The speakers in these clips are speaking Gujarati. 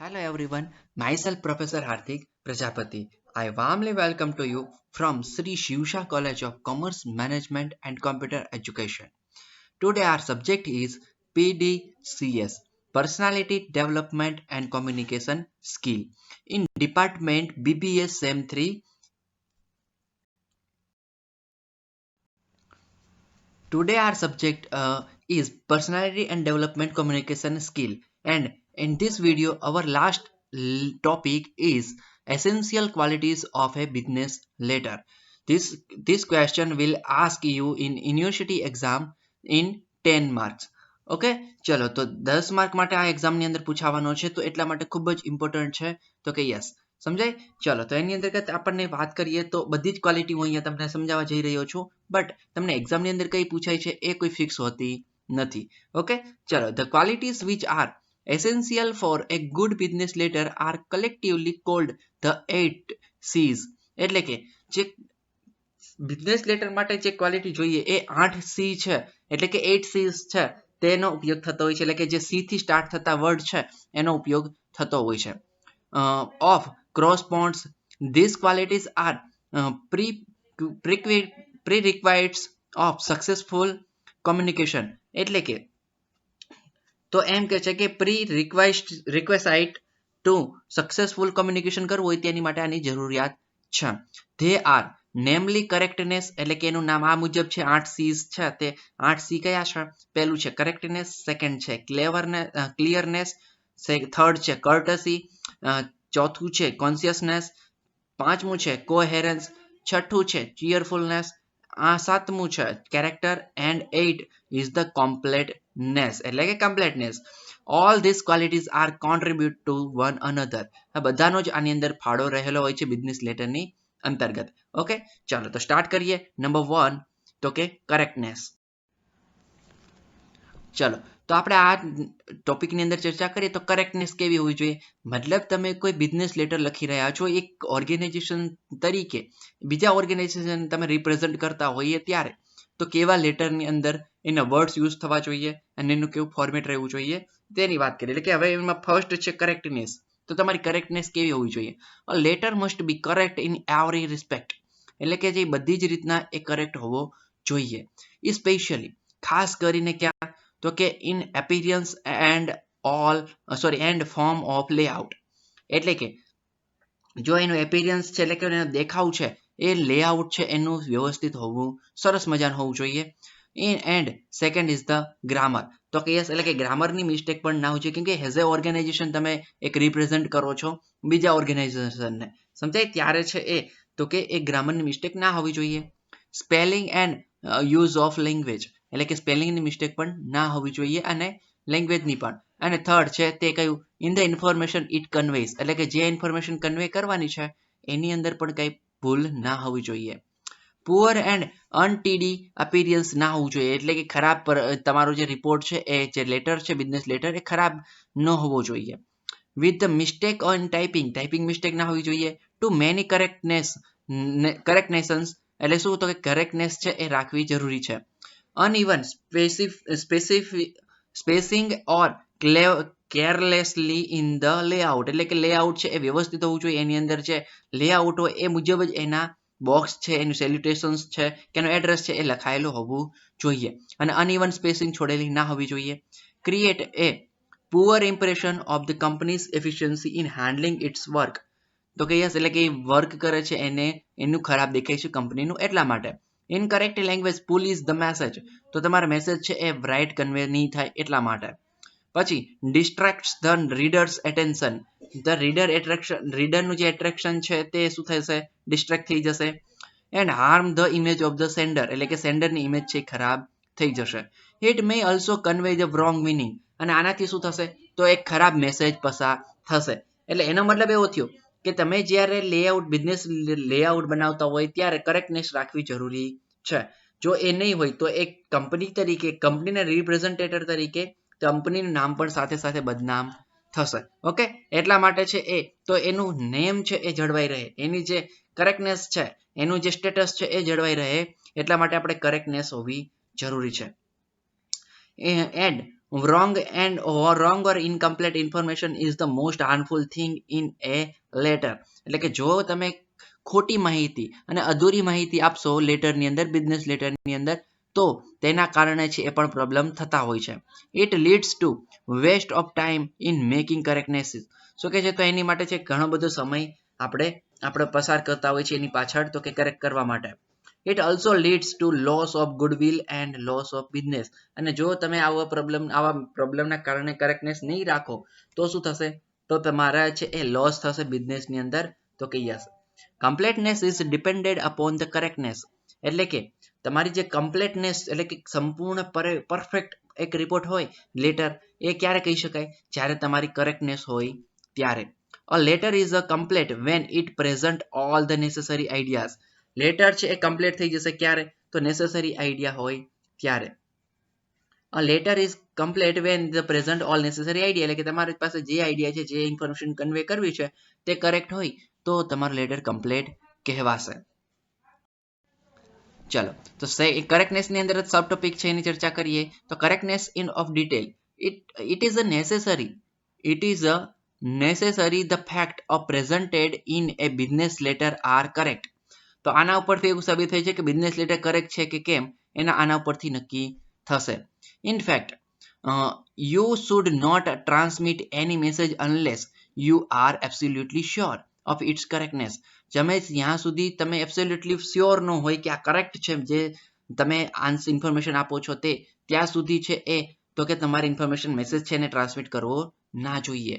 Hello everyone, myself Professor Hardik Prajapati. I warmly welcome to you from Sri Shivsha College of Commerce Management and Computer Education. Today our subject is PDCS, Personality Development and Communication Skill in Department BBS SEM 3. Today our subject is Personality and Development Communication Skill, and in this video our last topic is essential qualities of a business leader. This question will ask you in university exam in 10 marks. Okay ચલો તો 10 માર્ક માટે આ એક્ઝામની અંદર પૂછાવાનો છે તો એટલા માટે ખૂબ જ ઇમ્પોર્ટન્ટ છે તો કે યસ સમજાય. ચલો તો એની અંતર્ગત આપણને વાત કરીએ તો બધી જ ક્વોલિટી હું અહીંયા તમને સમજાવવા જઈ રહ્યો છું, બટ તમને એક્ઝામની અંદર કઈ પૂછાય છે એ કોઈ ફિક્સ હોતી નથી. ઓકે ચલો, the qualities which are essential for a good business leader are collectively called the 8 C's. એટલે કે જે બિઝનેસ લેટર માટે જે ક્વોલિટી જોઈએ એ 8 સી છે, એટલે કે 8 સીઝ છે તેનો ઉપયોગ થતો હોય છે, એટલે કે જે સી થી સ્ટાર્ટ થતા વર્ડ છે એનો ઉપયોગ થતો હોય છે. Of corresponds these qualities are prerequisites of successful communication. એટલે કે તો એમ કે છે કે પ્રી રિક્વેસાઇટ ટુ સક્સેસફુલ કમ્યુનિકેશન કરવું હોય તેની માટે આની જરૂરિયાત છે. ધે આર નેમલી કરેક્ટનેસ, એટલે કે એનું નામ આ મુજબ છે. 8 સીઝ છે તે 8 સી કયા છે? પહેલું છે કરેક્ટનેસ, સેકન્ડ છે ક્લિયરનેસ, થર્ડ છે કર્ટસી, ચોથું છે કોન્શિયસનેસ, પાંચમું છે કોહેરન્સ, છઠ્ઠું છે ચીયરફુલનેસ, સાતમું છે character, and 8 is the completeness, એટલે કે completeness. All this qualities are contribute to one another. આ બધાનો જ આની અંદર ફાળો રહેલો હોય છે બિઝનેસ લેટરની અંતર્ગત. ઓકે ચાલો તો સ્ટાર્ટ કરીએ. નંબર 1 તો કે કરેક્ટનેસ. ચલો તો આપણે આ ટોપિકની અંદર ચર્ચા કરીએ તો કરેક્ટનેસ કેવી હોવી જોઈએ. મતલબ તમે કોઈ બિઝનેસ લેટર લખી રહ્યા છો એક ઓર્ગેનાઇઝેશન તરીકે, બીજા ઓર્ગેનાઇઝેશન તમે રિપ્રેઝન્ટ કરતા હોઈએ ત્યારે તો કેવા લેટરની અંદર એના વર્ડ્સ યુઝ થવા જોઈએ અને એનું કેવું ફોર્મેટ રહેવું જોઈએ તેની વાત કરીએ. એટલે કે હવે એમાં ફર્સ્ટ છે કરેક્ટનેસ. તો તમારી કરેક્ટનેસ કેવી હોવી જોઈએ? Letter must B correct in every respect, એટલે કે જે બધી જ રીતના એ કરેક્ટ હોવો જોઈએ. સ્પેશિયલી ખાસ કરીને ક્યાં તો કે in appearance and and form of layout. એટલે કે જો એનું એપિયરન્સ છે એટલે કે એનો દેખાવ છે એ લેઆઉટ છે એનું વ્યવસ્થિત હોવું, સરસ મજાનું હોવું જોઈએ. And second is the grammar. તો કે યસ, એટલે કે ગ્રામરની મિસ્ટેક પણ ના હોવી જોઈએ, કેમ કે એઝ એ ઓર્ગેનાઇઝેશન તમે એક રિપ્રેઝન્ટ કરો છો બીજા ઓર્ગેનાઇઝેશનને, સમજાય ત્યારે છે એ તો કે એ ગ્રામરની મિસ્ટેક ના હોવી જોઈએ. Spelling and use of language, એટલે કે સ્પેલિંગની મિસ્ટેક પણ ના હોવી જોઈએ અને લેંગ્વેજની પણ. અને થર્ડ છે તે કયું? ઇન ધ ઇન્ફોર્મેશન ઇટ કન્વેઝ, એટલે કે જે ઇન્ફોર્મેશન કન્વે કરવાની છે એની અંદર પણ કંઈ ભૂલ ના હોવી જોઈએ. પુઅર એન્ડ અનટીડી અપિયરન્સ ના હોવું જોઈએ, એટલે કે ખરાબ તમારો જે રિપોર્ટ છે એ જે લેટર છે બિઝનેસ લેટર એ ખરાબ ન હોવો જોઈએ. With the mistake on typing mistake ના હોવી જોઈએ. ટુ મેની કરેક્ટનેશન્સ, એટલે શું તો કે કરેક્ટનેસ છે એ રાખવી જરૂરી છે. Uneven spacing or carelessly in the layout, એટલે કે લેઆઉટ છે એ વ્યવસ્થિત હોવું જોઈએ. એની અંદર જે લેઆઉટ હોય એ મુજબ જ એના બોક્સ છે, એનું સેલ્યુટેશન્સ છે કે એનું એડ્રેસ છે એ લખાયેલું હોવું જોઈએ. અને અનઇવન સ્પેસિંગ છોડેલી ના હોવી જોઈએ. Create a poor impression of the company's efficiency in handling its work. તો કે યસ, એટલે કે વર્ક કરે છે એને એનું ખરાબ દેખાય છે કંપનીનું, એટલા માટે. Incorrect language police the message, તો તમારા મેસેજ છે એ રાઇટ કન્વે નહીં થાય એટલા માટે. પછી ડિસ્ટ્રેક્ટ્સ ધ રીડર્સ એટેન્શન, ધ રીડરનું જે એટ્રેક્શન છે તે શું થશે? ડિસ્ટ્રેક્ટ થઈ જશે. And harm the image of the sender, એટલે કે સેન્ડરની ઇમેજ છે ખરાબ થઈ જશે. It may also convey the wrong meaning, અને આનાથી શું થશે તો એક ખરાબ મેસેજ પસાર થશે. એટલે એનો મતલબ એવો થયો કે તમે જ્યારે લેઆઉટ બિઝનેસ લેઆઉટ બનાવતા હોય ત્યારે કરેક્ટનેસ રાખવી જરૂરી છે. જો એ નહીં હોય તો એક કંપની તરીકે, કંપનીના રિપ્રેઝન્ટેટર તરીકે કંપનીનું નામ પણ સાથે સાથે બદનામ થશે. ઓકે એટલા માટે છે એ તો એનું નેમ છે એ જળવાઈ રહે, એની જે કરેક્ટનેસ છે એનું જે સ્ટેટસ છે એ જળવાઈ રહે એટલા માટે આપણે કરેક્ટનેસ હોવી જરૂરી છે. And wrong or incomplete information is the most harmful thing in a letter. એટલે કે જો તમે ખોટી માહિતી અને અધૂરી માહિતી આપશો લેટરની અંદર, બિઝનેસ લેટરની અંદર, તો તેના કારણે છે એ પણ પ્રોબ્લેમ થતા હોય છે. It leads to waste of time in making correctnesses. શું કે છે, તો એની માટે છે ઘણો બધો સમય આપણે પસાર કરતા હોય છે એની પાછળ, તો કે કરેક્ટ કરવા માટે. It also leads two loss of goodwill and loss of business. અને જો તમે આવા પ્રોબ્લેમના કારણે કરેક્ટનેસ નહીં રાખો તો શું થશે, તો તમારા છે એ લોસ થશે બિઝનેસની અંદર. તો કે yes, completeness is depended upon the correctness. એટલે કે તમારી જે કમ્પ્લીટનેસ એટલે કે સંપૂર્ણ પરફેક્ટ એક રિપોર્ટ હોય લેટર, એ ક્યારે કહી શકાય, જ્યારે તમારી કરેક્ટનેસ હોય ત્યારે. A letter is a complete when it present all the necessary ideas. Letter છે એ કમ્પ્લીટ થઈ જશે ક્યારે, તો નેસેસરી આઈડિયા હોય ત્યારે. A letter is complete when the present all necessary idea. એટલે કે તમારી પાસે જે આઈડિયા છે, જે ઇન્ફોર્મેશન કન્વે કરવી છે તે કરેક્ટ હોય તો તમારું લેટર કમ્પ્લીટ કહેવાશે. ચલો, તો કરેક્ટનેસ ની અંદર સબ ટોપિક છે એની ચર્ચા કરીએ. તો correctness in of detail. It is a necessary the fact of presented in A business letter are correct. તો આના ઉપરથી એવું સાબિત થાય છે કે બિઝનેસ લેટર કરેક્ટ છે કે કેમ, એના આના ઉપરથી નક્કી થશે. In fact, you should not transmit any message unless you are absolutely sure of its correctness. જ્યાં સુધી તમે absolutely sure ન હોય કે આ correct છે, જે તમે ઇન્ફોર્મેશન આપો છો તે, ત્યાં સુધી છે એ તો કે તમારી ઇન્ફોર્મેશન મેસેજ છે એને ટ્રાન્સમિટ કરવો ના જોઈએ.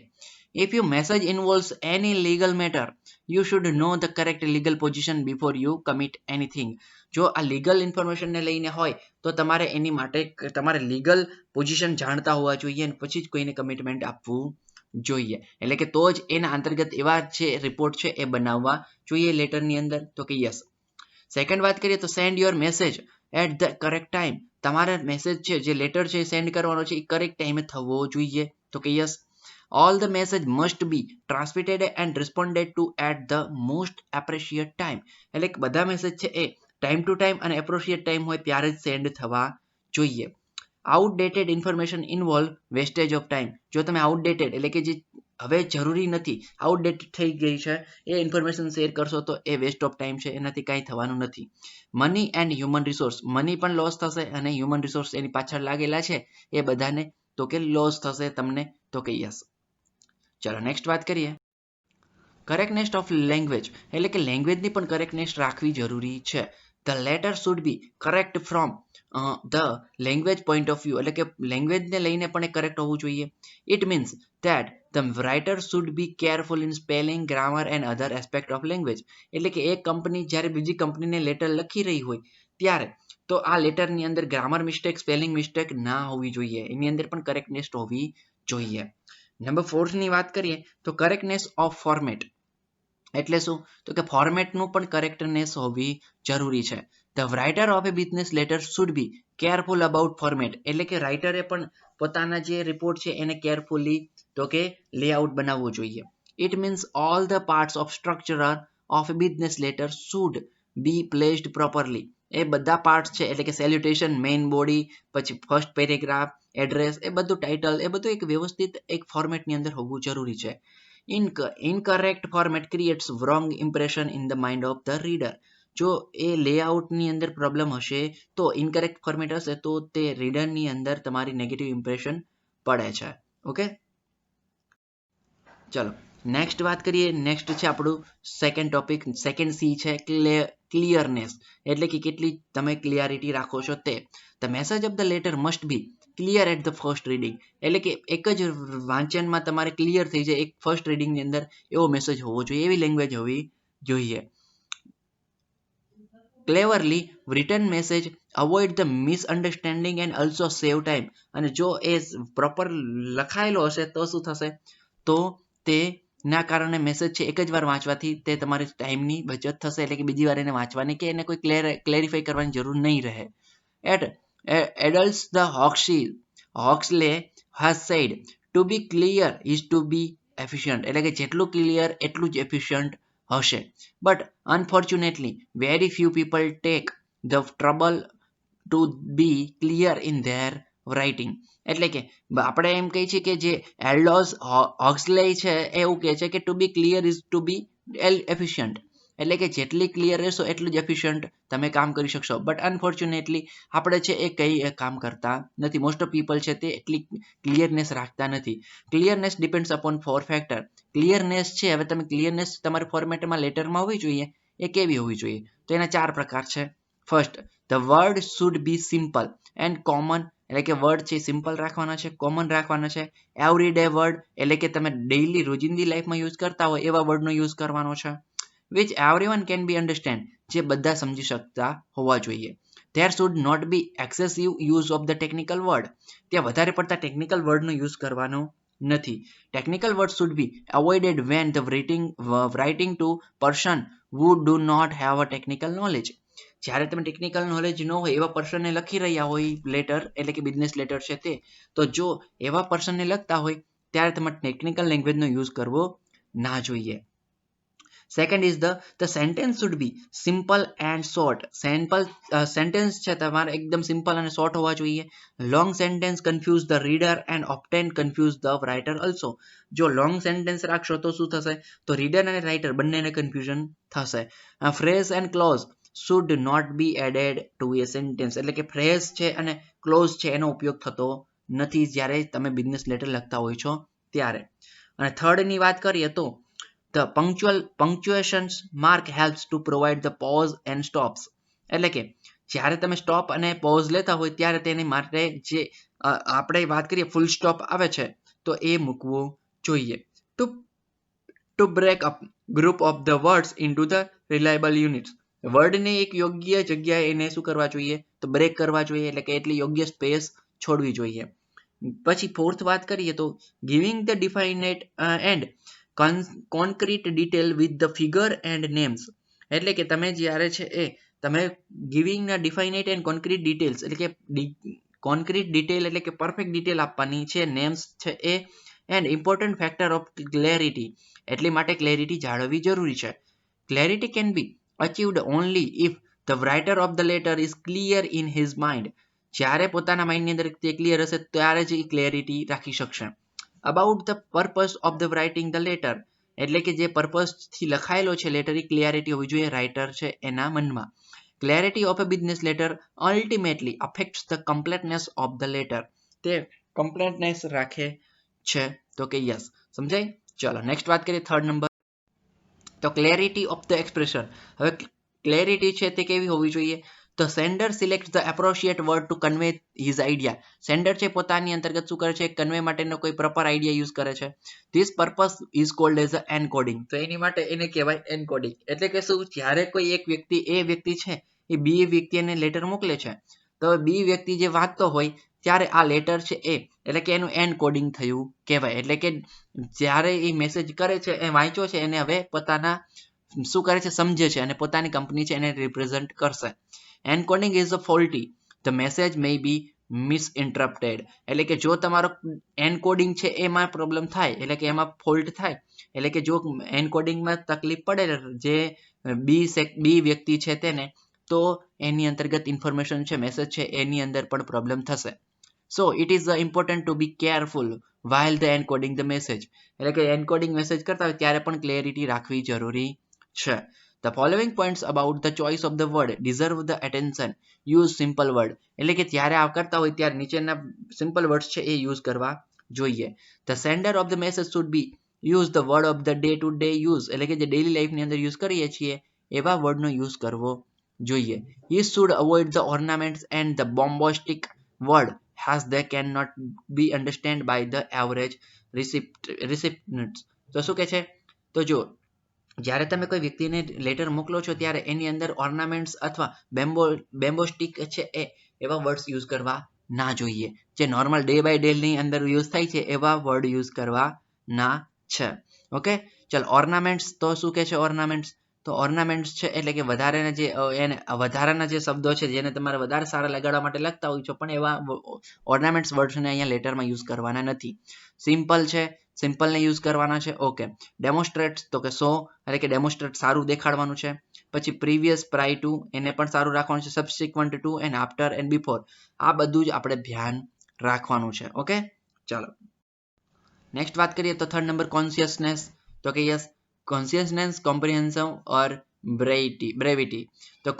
If your message involves any legal matter, you should know the correct legal position before you commit anything. જો આ લીગલ ઇન્ફોર્મેશનને લઈને હોય તો તમારે એની માટે તમારે લીગલ પોઝિશન જાણતા હોવા જોઈએ અને પછી જ કોઈને કમિટમેન્ટ આપવું જોઈએ. એટલે કે તો જ એના અંતર્ગત એવા છે રિપોર્ટ છે એ બનાવવા જોઈએ લેટરની અંદર. તો કે યસ. સેકન્ડ વાત કરીએ તો send your message at the correct time. તમારા મેસેજ છે, જે લેટર છે સેન્ડ કરવાનો છે, એ કરેક્ટ ટાઈમે થવો જોઈએ. તો કે yes. All the message must be transmitted and responded to at the most appropriate time. એટલે કે બધા મેસેજ છે એ ટાઈમ ટુ ટાઈમ અને એપ્રોપ્રિએટ ટાઈમ હોય ત્યારે જ સેન્ડ થવા જોઈએ. Outdated information involve wastage of time. જો તમે આઉટડેટેડ એટલે કે જે હવે જરૂરી નથી, આઉટડેટેડ થઈ ગઈ છે એ ઇન્ફોર્મેશન શેર કરશો તો એ વેસ્ટ ઓફ ટાઈમ છે, એનાથી કાંઈ થવાનું નથી. Money and human resource. Money પણ લોસ થશે અને હ્યુમન રિસોર્સ એની પાછળ લાગેલા છે એ બધાને તો કે લોસ થશે તમને. તો કે યસ. ચલો નેક્સ્ટ વાત કરીએ. Correctness of language. એટલે કે લેંગ્વેજની પણ કરેક્ટનેસ રાખવી જરૂરી છે. The letter should B correct from the language point of view. એટલે કે લેંગ્વેજને લઈને પણ એ કરેક્ટ હોવું જોઈએ. It means that the writer should be careful in spelling, grammar and other aspect of language. એટલે કે એક કંપની જ્યારે બીજી કંપનીને લેટર લખી રહી હોય ત્યારે તો આ લેટરની અંદર ગ્રામર મિસ્ટેક, સ્પેલિંગ મિસ્ટેક ના હોવી જોઈએ, એની અંદર પણ કરેક્ટનેસ હોવી જોઈએ. નંબર 4 ની વાત કરીએ તો કરેક્ટનેસ ઓફ ફોર્મેટ. એટલે શું, તો કે ફોર્મેટનું પણ કરેક્ટનેસ હોવી જરૂરી છે. The writer of a business letter should be careful about format. એટલે કે રાઇટરે પણ પોતાના જે રિપોર્ટ છે એને કેરફુલી તો કે લેઆઉટ બનાવવું જોઈએ. It means all the parts of structure of a business letter should be placed properly. એ બધા પાર્ટ્સ છે એટલે કે સેલ્યુટેશન, મેઇન બોડી, પછી ફર્સ્ટ પેરેગ્રાફ, એડ્રેસ, એ બધું ટાઇટલ, એ બધું એક વ્યવસ્થિત એક ફોર્મેટની અંદર હોવું જરૂરી છે. Incorrect format creates wrong impression in the mind of the reader. જો એ લેઆઉટની અંદર પ્રોબ્લેમ હશે તો ઇનકરેક્ટ ફોર્મેટ હશે તો તે રીડરની અંદર તમારી નેગેટિવ ઇમ્પ્રેશન પડે છે. ઓકે, ચલો નેક્સ્ટ વાત કરીએ. નેક્સ્ટ છે આપણું સેકન્ડ ટોપિક, સેકન્ડ સી છે ક્લિયરનેસ. એટલે કે કેટલી તમે ક્લિયરિટી રાખો છો તે. The message of the letter must be clear at the first reading. એટલે કે એક જ વાંચનમાં તમારે ક્લિયર થઈ જાય, એક ફર્સ્ટ રીડિંગની અંદર એવો મેસેજ હોવો જોઈએ, એવી લેંગ્વેજ હોવી જોઈએ. ક્લેવરલી return message avoid the misunderstanding and also save time. અને જો એ પ્રોપર લખાયેલો હશે તો શું થશે, તો તેના કારણે મેસેજ છે એક જ વાર વાંચવાથી તે તમારી ટાઈમની બચત થશે. એટલે કે બીજી વાર એને વાંચવાની કે એને કોઈ ક્લેરિફાઈ કરવાની જરૂર નહીં રહે. Adults the Huxley has said to be clear is to be efficient. એટલે કે જેટલું ક્લિયર એટલું જ એફિશિયન્ટ હશે. But unfortunately very few people take the trouble to be clear in their writing. એટલે કે આપણે એમ કહીએ છીએ કે જે એલ્ડોસ હોક્સલે છે એવું કહે છે કે to be clear is to be efficient. એટલે કે જેટલી ક્લિયર રહેશો એટલું જ એફિશિયન્ટ તમે કામ કરી શકશો. બટ અનફોર્ચ્યુનેટલી આપણે છે એ કંઈ કામ કરતા નથી. મોસ્ટ ઓફ પીપલ છે તે એટલી ક્લિયરનેસ રાખતા નથી. Clearness depends upon 4 factor. Clearness છે, હવે તમે ક્લિયરનેસ તમારા ફોર્મેટમાં લેટરમાં હોવી જોઈએ. એ કેવી હોવી જોઈએ? તો એના 4 પ્રકાર છે. First, the word should be simple and common. એટલે કે વર્ડ છે સિમ્પલ રાખવાના છે, કોમન રાખવાના છે. એવરીડે વર્ડ એટલે કે તમે ડેઈલી રોજિંદી લાઈફમાં યુઝ કરતા હોય એવા વર્ડનો યુઝ કરવાનો છે. which everyone can be understand, જે બધા સમજી શકતા હોવા જોઈએ. there should not be excessive use of the technical word. ત્યાં વધારે પડતા ટેકનિકલ વર્ડનો યુઝ કરવાનો નથી. Technical word should be avoided when the writing to person who do not have a technical knowledge. જ્યારે તમે ટેકનિકલ નોલેજ ન હોય એવા પર્સનને લખી રહ્યા હોય લેટર, એટલે કે બિઝનેસ લેટર છે તે, તો જો એવા પર્સનને લખતા હોય ત્યારે તમારે ટેકનિકલ લેંગ્વેજનો યુઝ કરવો ના જોઈએ. Second is the sentence should be simple and short. Sentence છે તમારે એકદમ સિમ્પલ અને શોર્ટ હોવા જોઈએ. Long sentence confuse the reader and often confuse the writer also. જો લોંગ સેન્ટેન્સ રાખશો તો શું થશે? તો રીડર અને રાઇટર બંનેને કન્ફ્યુઝન થશે. Phrase and clause should not be added to a sentence. એટલે કે ફ્રેઝ છે અને ક્લોઝ છે એનો ઉપયોગ થતો નથી જ્યારે તમે બિઝનેસ લેટર લખતા હોય છો ત્યારે. અને થર્ડની વાત કરીએ તો the punctuation mark helps to provide the pause and stops. એટલે કે જ્યારે તમે સ્ટોપ અને પોઝ લેતા હોય ત્યારે તેની માટે જે આપણે વાત કરીએ ફૂલ સ્ટોપ આવે છે તો એ મૂકવું જોઈએ. To break up group of the words into the reliable units. વર્ડને એક યોગ્ય જગ્યાએ એને શું કરવા જોઈએ? તો બ્રેક કરવા જોઈએ, એટલે કે એટલી યોગ્ય સ્પેસ છોડવી જોઈએ. પછી ફોર્થ વાત કરીએ તો giving the definite and concrete detail with the figure and names. એટલે કે તમે જ્યારે છે એ તમે ગિવિંગ ડિફાઇનેટ એન્ડ કોન્ક્રીટ ડિટેલ્સ, એટલે કે કોન્ક્રીટ ડિટેલ એટલે કે પરફેક્ટ ડિટેલ આપવાની છે, નેમ્સ છે એ, and important factor of clarity. એટલી માટે ક્લેરિટી જાળવવી જરૂરી છે. Clarity can be achieved only if the writer of the letter is clear in his mind. જ્યારે પોતાના માઇન્ડની અંદર તે ક્લિયર હશે ત્યારે જ એ ક્લેરિટી રાખી શકશે. About the purpose of the writing the letter. એટલે કે જે પર્પઝથી લખાયેલો છે લેટર એ ક્લિયરિટી હોવી જોઈએ રાઇટર છે એના મનમાં. Clarity of a business letter ultimately affects the completeness of the letter. તે કમ્પ્લીટનેસ રાખે છે. તો કે યસ, સમજાય? ચલો નેક્સ્ટ વાત કરીએ થર્ડ નંબર. તો ક્લેરિટી ઓફ ધ એક્સપ્રેશન. હવે ક્લેરિટી છે તે કેવી હોવી જોઈએ? તો sender select the appropriate word to convey his idea. Sender છે પોતાની અંતર્ગત શું કરે છે? કન્વે માટેનો કોઈ પ્રોપર આઈડિયા યુઝ કરે છે. This purpose is called as a encoding. તો એની માટે એને કહેવાય એનકોડિંગ. એટલે કે શું? જ્યારે કોઈ એક વ્યક્તિ એ વ્યક્તિ છે એ બી વ્યક્તિને લેટર મોકલે છે, તો બી વ્યક્તિ જે વાંચતો હોય ત્યારે આ લેટર છે એ, એટલે કે એનું એનકોડિંગ થયું કહેવાય. એટલે કે જ્યારે એ મેસેજ કરે છે એ વાંચ્યો છે એને હવે પોતાના શું કરે છે? સમજે છે અને પોતાની કંપની છે એને રિપ્રેઝન્ટ કરશે. Encoding is a faulty. The message may be misinterpreted. એટલે કે જો તમારો એનકોડિંગ છે એમાં પ્રોબ્લેમ થાય, એટલે કે એમાં ફોલ્ટ થાય, એટલે કે જો એનકોડિંગમાં તકલીફ પડે જે બી વ્યક્તિ છે તેને, તો એની અંતર્ગત ઇન્ફોર્મેશન છે, મેસેજ છે એની અંદર પણ પ્રોબ્લેમ થશે. So it is important to be careful while the encoding the message. એટલે કે એનકોડિંગ મેસેજ કરતા હોય ત્યારે પણ ક્લેરિટી રાખવી જરૂરી છે. The following points about the choice of the word deserve the attention. Use simple word. એટલે કે ત્યારે આ કરતા હોય ત્યારે નીચેના સિમ્પલ વર્ડ્સ છે એ યુઝ કરવા જોઈએ. The sender of the message should be use the word of the day to day use. એટલે કે જે ડેઈલી લાઈફની અંદર યુઝ કરીએ છીએ એવા વર્ડનો યુઝ કરવો જોઈએ. He should avoid the ornaments and the bombastic word as they cannot be understood by the average recipients. તો શું કહે છે? તો જો જ્યારે તમે કોઈ વ્યક્તિને લેટર મોકલો છો ત્યારે એની અંદર ઓર્નામેન્ટ્સ અથવા બેમ્બોસ્ટિક છે એ એવા વર્ડ્સ યુઝ કરવા ના જોઈએ. જે નોર્મલ ડે બાય ડે ની અંદર યુઝ થાય છે એવા વર્ડ યુઝ કરવા ના છે. ઓકે, ચાલ ઓર્નામેન્ટ્સ. તો શું કહે છે ઓર્નામેન્ટ્સ? તો ઓર્નામેન્ટ્સ છે એટલે કે વધારાના જે શબ્દો છે જેને તમારે વધારે સારા લગાડવા માટે લખતા હોય છો, પણ એવા ઓર્નામેન્ટ્સ વર્ડ્સને અહીંયા લેટરમાં યુઝ કરવાના નથી. સિમ્પલ છે, સિમ્પલને યુઝ કરવાના છે. ઓકે, ડેમોન્સ્ટ્રેટ્સ તો કે સો, એટલે કે ડેમોન્સ્ટ્રેટ સારું દેખાડવાનું છે. પછી પ્રીવિયસ, પ્રાય ટુ એને પણ સારું રાખવાનું છે. Subsequent to and after and before, આ બધું જ આપણે ધ્યાન રાખવાનું છે. ઓકે, ચાલો નેક્સ્ટ વાત કરીએ તો થર્ડ નંબર કોન્શિયસનેસ. તો કે યસ, કોન્શિયસનેસ, કોમ્પ્રિહેન્શન ઓર બ્રેવિટી. તો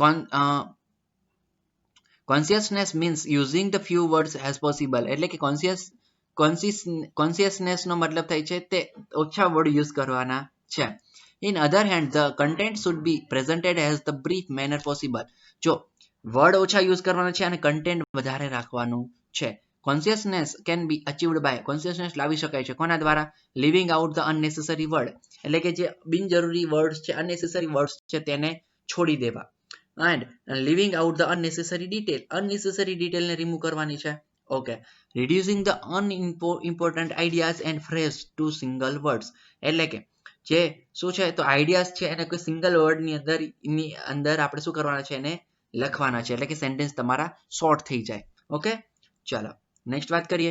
consciousness means using the few words as possible. એટલે કે કોન્શિયસનેસ નો મતલબ થાય છે તે ઓછા વર્ડ યુઝ કરવાના છે. In other hand the content should be presented as the brief manner possible. જો વર્ડ ઓછા યુઝ કરવાના છે અને કન્ટેન્ટ વધારે રાખવાનું છે. Consciousness can be achieved by, consciousness લાવી શકાય છે કોના દ્વારા? Leaving out the unnecessary word. એટલે કે જે બિનજરૂરી વર્ડ્સ છે, અનનેસેસરી વર્ડ્સ છે તેને છોડી દેવા. And living out the unnecessary detail, unnecessary ડિટેલને રિમૂવ કરવાની છે. Okay, reducing the unimportant ideas and phrase to single words. એટલે કે જે શું છે તો આઈડિયાઝ છે એને કોઈ સિંગલ વર્ડની અંદર આપણે શું કરવાના છે, એને લખવાના છે. એટલે કે સેન્ટેન્સ તમારા શોર્ટ થઈ જાય. ઓકે, ચાલો નેક્સ્ટ વાત કરીએ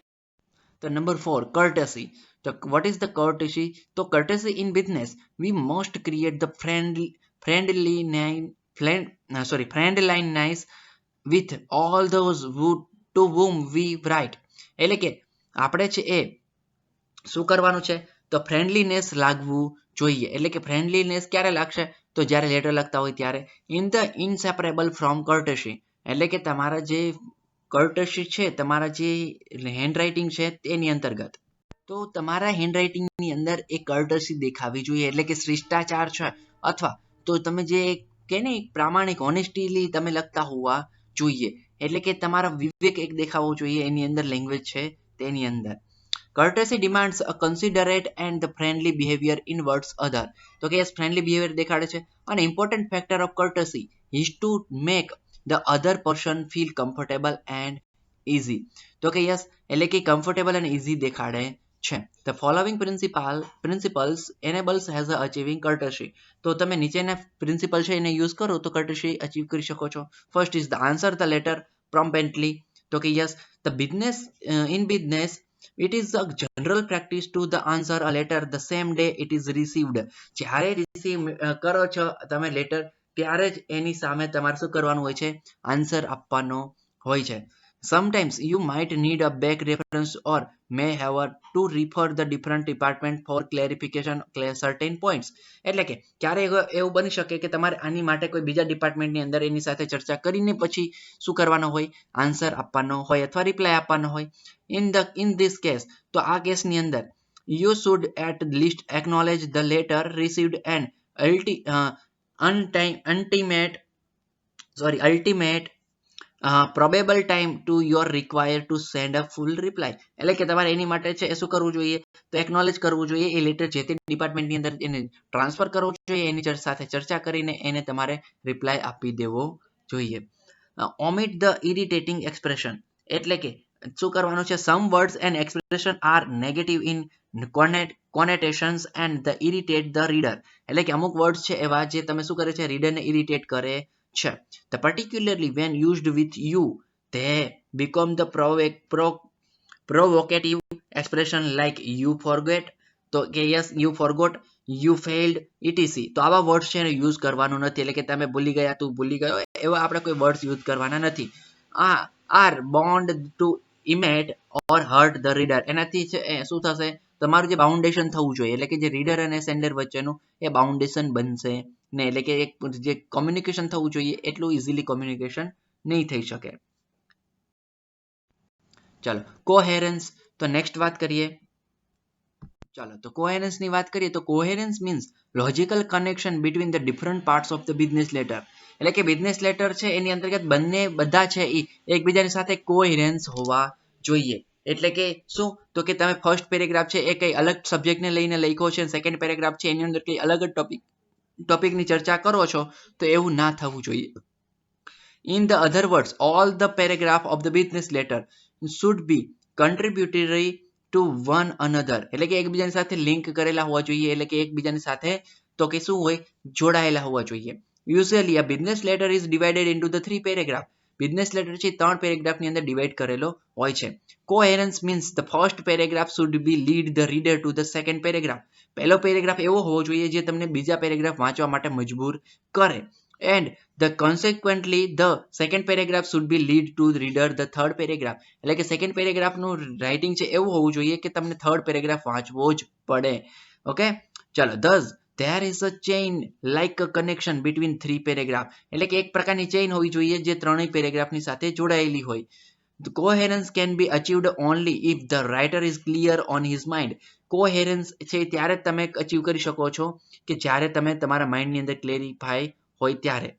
તો નંબર 4 courtesy. તો what is the courtesy? તો courtesy in business, we must create the friendliness with all those to whom we write. એટલે કે આપણે છે એ શું કરવાનું છે તો ફ્રેન્ડલીનેસ લાગવું જોઈએ. એટલે કે ફ્રેન્ડલીનેસ ક્યારે લાગશે તો જ્યારે લેટર લખતા હોય ત્યારે. In the inseparable from courtesy. એટલે કે તમારા જે courtesy છે, તમારા જે હેન્ડરાઇટિંગ છે તેની અંતર્ગત. તો તમારા હેન્ડરાઇટિંગની અંદર એક courtesy દેખાવી જોઈએ. એટલે કે શિષ્ટાચાર છે, અથવા તો તમે જે કે ને પ્રામાણિક ઓનેસ્ટીલી તમે લખતા હોવા જોઈએ. એટલે કે તમારા વિવેક એક દેખાવો જોઈએ એની અંદર લેંગ્વેજ છે તેની અંદર. courtesy demands a considerate and the friendly behavior in words other. તો કે friendly behavior દેખાડે છે. અને important factor of courtesy is to make the other person feel comfortable and easy. તો કે યસ, એટલે કે comfortable and easy દેખાડે છે. The following principles enables has achieving courtesy. તો તમે નીચેના પ્રિન્સિપલ છે એને યુઝ કરો તો courtesy અચીવ કરી શકો છો. First is the answer the letter promptly. તો કે yes, the business in business it is a general practice to the answer a letter the same day it is received. જ્યારે રિસીવ કરો છો તમે લેટર ત્યારે જ એની સામે તમારે શું કરવાનું હોય છે, આન્સર આપવાનો હોય છે. Sometimes you might need a back reference or may have to refer the different department for clarification certain points. એટલે કે ક્યારે એવું બની શકે કે તમારે આની માટે કોઈ બીજા ડિપાર્ટમેન્ટની અંદર એની સાથે ચર્ચા કરીને પછી શું કરવાનો હોય, આન્સર આપવાનો હોય અથવા રિપ્લાય આપવાનો હોય. In this case, તો આ કેસની અંદર you should at least acknowledge the letter received and ultimate probable time to your required to send a full reply. એટલે કે તમારે એની માટે છે એ શું કરવું જોઈએ તો એકનોલેજ કરવું જોઈએ, એ લેટર જે તે ડિપાર્ટમેન્ટની અંદર એને ટ્રાન્સફર કરવું જોઈએ, એની સાથે ચર્ચા કરીને એને તમારે રિપ્લાય આપી દેવો જોઈએ. omit the irritating expression. એટલે કે શું કરવાનું છે, some words and expression are negative in connotations and the irritate the reader. એટલે કે અમુક વર્ડ્સ છે એવા જે તમે શું કરે છે, રીડરને ઇરિટેટ કરે છે. The particularly when used with you, they become the provocative expression like you forget. તો કે yes, you forgot, you failed, etc. તો આવા વર્ડ્સ છે એને યુઝ કરવાનું નથી. એટલે કે તમે ભૂલી ગયા, તું ભૂલી ગયો, એવા આપણે કોઈ વર્ડ્સ યુઝ કરવાના નથી. are bound to imitate or hurt the reader. એનાથી શું થશે, તમારું જે બાઉન્ડેશન થવું જોઈએ, એટલે કે જે રીડર અને સેન્ડર વચ્ચેનું એ બાઉન્ડેશન બનશે ને. એટલે કે જે કોમ્યુનિકેશન થવું જોઈએ એટલું ઇઝીલી કોમ્યુનિકેશન નહીં થઈ શકે. ચાલો કોહેરન્સ. તો નેક્સ્ટ વાત કરીએ. ચાલો તો કોહેરન્સ ની વાત કરીએ તો coherence means logical connection between the different parts of the business letter. એટલે કે બિઝનેસ લેટર છે એની અંતર્ગત બધા છે એ એકબીજાની સાથે કોહેરન્સ હોવા જોઈએ. એટલે કે શું તો કે તમે ફર્સ્ટ પેરેગ્રાફ છે એ કઈ અલગ સબ્જેક્ટને લઈને લખ્યો છે, સેકન્ડ પેરેગ્રાફ છે એની અંદર કઈ અલગ જ ટોપિકની ચર્ચા કરો છો તો એવું ના થવું જોઈએ. In the other words, all the paragraph of the business letter should be contributory to one another. એટલે કે એકબીજાની સાથે લિંક કરેલા હોવા જોઈએ. એટલે કે એકબીજાની સાથે તો કે શું હોય, જોડાયેલા હોવા જોઈએ. Usually a business letter is divided into the 3 paragraph. Business letter છે 3 પેરેગ્રાફની અંદર ડિવાઈડ કરેલો હોય છે. Coherence means the first paragraph should be lead the reader to the second paragraph. પહેલો પેરેગ્રાફ એવો હોવો જોઈએ જે તમને બીજા પેરેગ્રાફ વાંચવા માટે મજબૂર કરે. and the consequently the second paragraph should be lead to reader the third paragraph. એટલે કે સેકન્ડ પેરેગ્રાફનું રાઇટિંગ છે એવું હોવું જોઈએ કે તમને થર્ડ પેરેગ્રાફ વાંચવો જ પડે. ઓકે, ચલો. thus there is a chain like a connection between three paragraph. એટલે કે એક પ્રકારની ચેઇન હોવી જોઈએ જે ત્રણેય પેરેગ્રાફની સાથે જોડાયેલી હોય. The coherence can be achieved only if the writer is clear on his mind. કોહેરન્સ છે ત્યારે તમે અચીવ કરી શકો છો કે જ્યારે તમે તમારા માઇન્ડની અંદર ક્લેરિફાય હોય ત્યારે.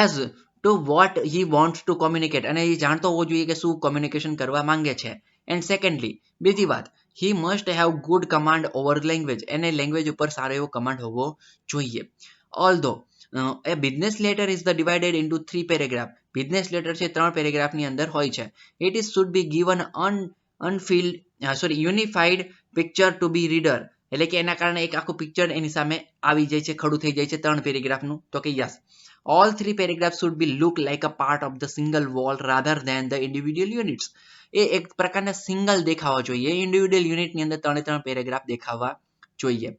As two what he wants to communicate, અને એ જાણતો હોવો જોઈએ કે શું કોમ્યુનિકેશન કરવા માંગે છે. એન્ડ સેકન્ડલી, બીજી વાત, he must have good command over language, એને લેંગ્વેજ ઉપર સારો એવો કમાન્ડ હોવો જોઈએ. ઓલ્ધો a business letter is the divided into three paragraph. business letter છે ત્રણ પેરેગ્રાફની અંદર હોય છે. it is should be given unified picture to be reader. એટલે કે એના કારણે એક આખું પિક્ચર એની સામે આવી જાય છે, ખડું થઈ જાય છે ત્રણ પેરેગ્રાફનું. તો કે yes, all three paragraphs should be look like a part of the single wall rather than the individual units. એ એક પ્રકારના સિંગલ દેખાવા જોઈએ, ઇન્ડિવિડ્યુઅલ યુનિટની અંદર ત્રણે ત્રણ પેરેગ્રાફ દેખાવા જોઈએ.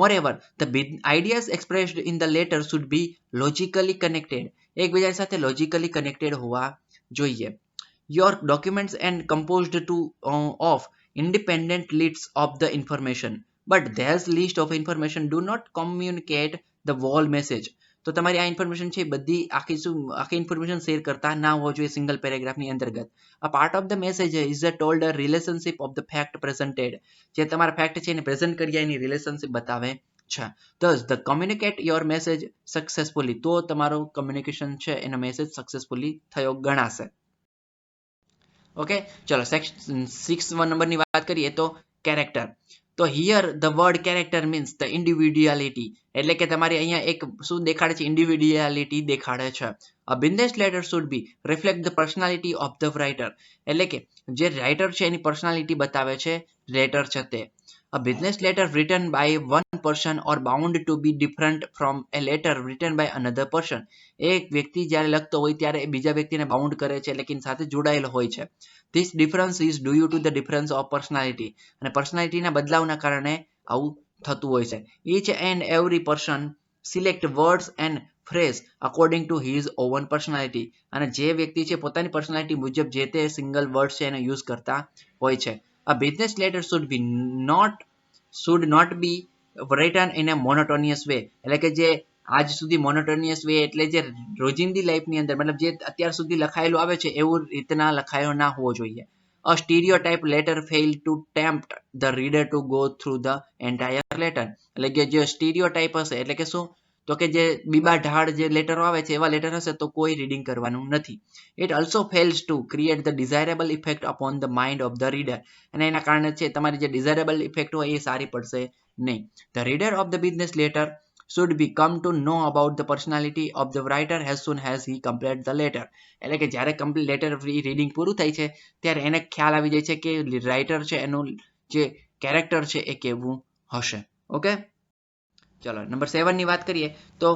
Moreover, the ideas expressed in the letter should be logically connected. એકબીજા સાથે logically connected હોવા જોઈએ. Your documents and composed of independent lists of the information, but this list of information do not communicate the whole message. તો તમારી આ ઇન્ફોર્મેશન છે બધી આખી ઇન્ફોર્મેશન શેર કરતા ના હોવો જોઈએ સિંગલ પેરેગ્રાફની અંતર્ગત. A part of the message is a told a relationship of the fact presented. જે તમારા ફેક્ટ છે એને પ્રેઝન્ટ કર્યા એની રિલેશનશિપ બતાવે છે. Thus the communicate your message successfully, તો તમારો કમ્યુનિકેશન છે એનો મેસેજ સક્સેસફુલી થયો ગણાશે. ઓકે, ચલો 6 નંબરની વાત કરીએ તો કેરેક્ટર. તો here the word character means the individuality. એટલે કે તમારે અહીંયા એક શું દેખાડે છે? ઇન્ડિવિડ્યુઆલિટી દેખાડે છે. A business letter should be reflect the personality of the writer. એટલે કે જે રાઇટર છે એની પર્સનાલિટી બતાવે છે લેટર છે તે. A business letter written by one person or bound to be different from a letter written by another person. એક વ્યક્તિ જ્યારે લખતો હોય ત્યારે બીજા વ્યક્તિને બાઉન્ડ કરે છે, એટલે કે સાથે જોડાયેલો હોય છે. This difference is due to the difference of personality. અને પર્સનાલિટીના બદલાવના કારણે આવું થતું હોય છે. Each and every person select words and phrase according to his own personality. અને જે વ્યક્તિ છે પોતાની પર્સનાલિટી મુજબ જે તે સિંગલ વર્ડ છે એનો યુઝ કરતા હોય છે. A business letter should not be written in a monotonous way. એટલે કે જે આજ સુધી મોનોટોનિયસ વે એટલે જે રોજિંદી લાઈફની અંદર મતલબ જે અત્યાર સુધી લખાયેલું આવે છે એવું રીતના લખાયો ના હોવો જોઈએ. A stereotype letter fail to tempt the reader to go through the entire letter. એટલે કે જે સ્ટીરિયોટાઇપ હશે એટલે કે શું? તો કે જે બીબા ઢાળ જે લેટરો આવે છે એવા લેટર હશે તો કોઈ રીડિંગ કરવાનું નથી. It also fails to create the desirable effect upon the mind of the reader. અને એના કારણે છે તમારી જે ડિઝાયરેબલ ઇફેક્ટ હોય એ સારી પડશે નહીં. The reader of the business letter should be come to know about the personality of the writer as soon as he complete the letter. એટલે કે જ્યારે કમ્પ્લીટ લેટર રીડિંગ પૂરું થાય છે ત્યારે એને ખ્યાલ આવી જાય છે કે રાઇટર છે એનું જે કેરેક્ટર છે એ કેવું હશે. ઓકે, ચલો નંબર 7 ની વાત કરીએ તો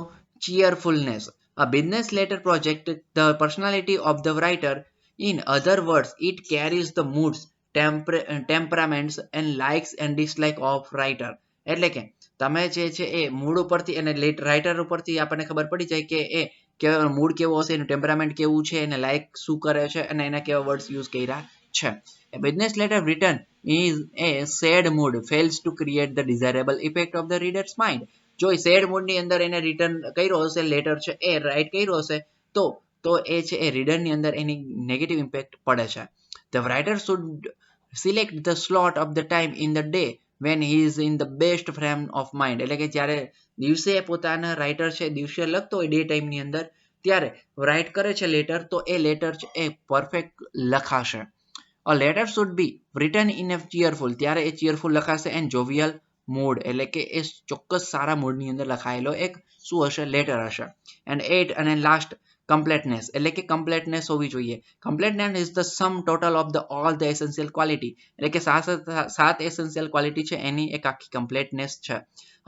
cheerfulness. A business letter project the personality of the writer. In other words, it carries the moods, temperaments and likes and dislike of writer. એટલે કે તમે જે છે એ મૂડ ઉપરથી અને રાઇટર ઉપરથી આપણને ખબર પડી જાય કે એ કેવો મૂડ કેવો હશે, એનું ટેમ્પરામેન્ટ કેવું છે, એને લાઈક શું કરે છે અને એના કેવા વર્ડ્સ યુઝ કર્યા છે. A business letter written in a sad mood fails to create the desirable effect of the reader's mind. જો એ સેડ મૂડની અંદર એને રિટર્ન કર્યો હશે, લેટર છે એ રાઇટ કર્યો હશે તો એ છે એ રીડરની અંદર એની નેગેટિવ ઇમ્પેક્ટ પડે છે. The writer should select the slot of the time in the day when he is in the best frame of mind. એટલે કે જ્યારે દિવસે પોતાના રાઇટર છે દિવસે લખતો હોય ડે ટાઈમની અંદર ત્યારે રાઇટ કરે છે લેટર તો એ લેટર છે એ પરફેક્ટ લખાશે. A letter should be written in a cheerful. ત્યારે એ cheerful લખાશે and jovial mood. એટલે કે એ ચોક્કસ સારા મૂડની અંદર લખાયેલો એક શું હશે? લેટર હશે. And 8 અને લાસ્ટ completeness. એટલે કે completeness હોવી જોઈએ. Completeness is the sum total of the all the essential quality. એટલે કે સાત essential quality છે એની એક આખી completeness છે.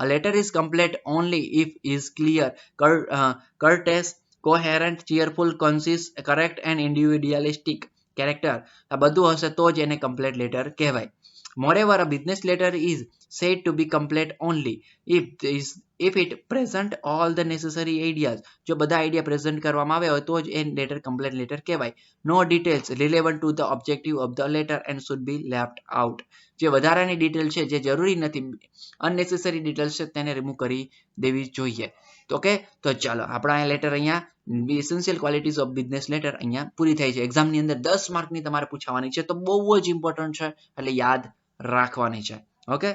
A letter is complete only if is clear, courteous, coherent, cheerful, concise, correct and individualistic character. આ બધું હશે તો જ એને complete letter કહેવાય. Moreover, a business letter is said to be complete only if it present all the necessary ideas. જો બધા આઈડિયા પ્રેઝન્ટ કરવામાં આવ્યા હોય તો જ એ લેટર કમ્પ્લીટ લેટર કહેવાય. No details relevant to the objective of the letter and should be left out. જે વધારાની ડિટેલ છે જે જરૂરી નથી, અનનેસેસરી ડિટેલ્સ છે તેને રિમૂવ કરી દેવી જોઈએ. ઓકે, તો ચાલો આપણા લેટર અહીંયા essential qualities of business letter અહીંયા પૂરી થાય છે. એક્ઝામની અંદર 10 માર્કની તમારે પૂછવાની છે, તો બહુ જ ઇમ્પોર્ટન્ટ છે, એટલે યાદ રાખવાની છે. ઓકે,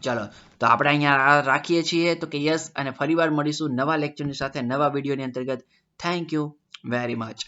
ચાલો તો આપણે અહીંયા રાખીએ છીએ તો કે યસ, અને ફરીવાર મળીશું નવા લેક્ચરની સાથે નવા વિડીયોની અંતર્ગત. Thank you very much.